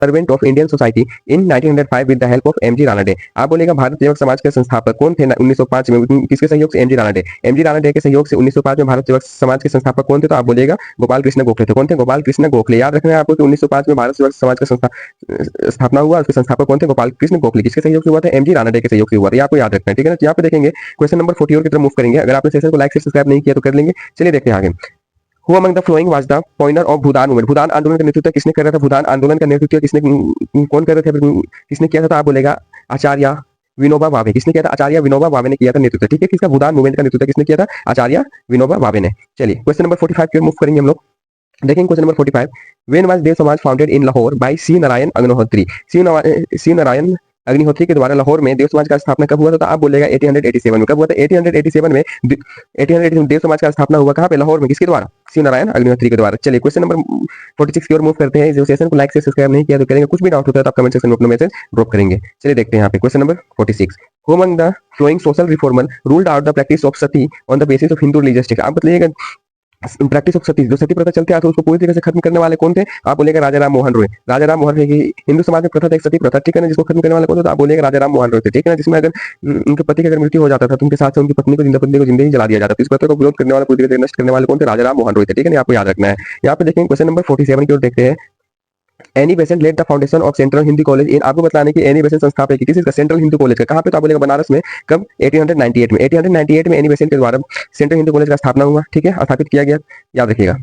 Servant of Indian society in 1905 with the help of MG Rana day. आप बोलेगा भारत सेवक समाज के संस्थापक कौन थे 1905 में, किसके सहयोग से? MG Rana day. MG Rana day के सहयोग से 1905 में भारत सेवक समाज के संस्थापक कौन थे? तो आप बोलेगा गोपाल कृष्ण गोखले थे। कौन थे? गोपाल कृष्ण गोखले। याद रखना है आपको कि 1905 में भारत सेवक समाज का स्थापना हुआ, उसके संस्थापक कौन थे? गोपाल कृष्ण गोखले। किसके सहयोग से हुआ था? एमजी राणा डे के सहयोग से हुआ था। ये आपको याद रखना है, ठीक है ना। यहाँ पे देखेंगे क्वेश्चन नंबर 44 की तरफ मूव करेंगे। अगर आपने सेशन को लाइक से सब्सक्राइब नहीं किया तो कर लेंगे। चलिए देखते हैं आगे। Who among the following was the pioneer of Bhoodan movement? Bhoodan आंदोलन का नेतृत्व किसने कर रहा था? भूदान आंदोलन का नेतृत्व किसने कौन कर रहे थे? किसने किया था? तो आप बोलेगा आचार्य विनोबा भावे। किसने किया था? आचार्य विनोबा भावे ने किया था नेतृत्व, ठीक है। किसका? भूदान मूवमेंट का नेतृत्व किसने किया था? आचार्य विनोबा भावे ने। चलिए क्वेश्चन नंबर 45 की ओर मूव करेंगे हम लोग। देखेंगे क्वेश्चन नंबर 45। व्हेन वाज देव समाज फाउंडेड इन लाहौर बाय सी नारायण अग्निहोत्री? सी नारायण अग्निहोत्री के द्वारा लाहौर में देव समाज का स्थापना कब हुआ था? तो आप बोलेगा 1887 में। कब हुआ था? 1887 में। 1887 देव समाज का स्थापना हुआ कहाँ पे? लाहौर में। किसके द्वारा? सी नारायण अग्निहोत्री के द्वारा। चलिए क्वेश्चन नंबर 46 की ओर मूव करते हैं। जो सेशन को लाइक से सब्सक्राइब नहीं किया तो करेंगे। कुछ भी डाउट होता है तो आप कमेंट सेक्शन में अपना मैसेज ड्रॉप करेंगे। चलिए देखते हैं यहाँ पे question number 46। Who among the following social reformer ruled out the practice of sati on the basis of Hindu religious texts? आप बताइएगा प्रैक्टिस ऑफ सती, जो सती प्रथा चलती है उसको पूरी तरह से खत्म करने वाले कौन थे? आप बोलेगा राजा राम मोहन रॉय। राजा राम मोहन रॉय। हिंदू समाज में प्रथा था एक सती प्रथा, ठीक है ना, जिसको खत्म करने वाले कौन थे? तो आप बोलेगा राजा राम मोहन रॉय थे, ठीक है ना। जिसमें अगर उनके पति की अगर मृत्यु हो जाता था तो उनके साथ से उनकी पत्नी को जिंदा ही जला दिया जाता था। इस प्रथा को विरोध करने वाले, पूरी तरह से नष्ट करने वाले कौन थे? राजा राम मोहन रॉय थे, ठीक है ना। आपको याद रखना है। यहाँ पे देखेंगे क्वेश्चन नंबर 47 की ओर देखते हैं। Annie Besant led the foundation of central Hindi college in. आपको बताने की एनी बेसेंट संस्थापक की किसी का? सेंट्रल हिंदू कॉलेज का। कहाँ पे? तो आप बोलेगा बनारस में। कब? 1898 में। 1898 में एनी बेसेंट के द्वारा सेंट्रल हिंदू कॉलेज का स्थापना हुआ, ठीक है, स्थापित किया गया। याद रखिएगा।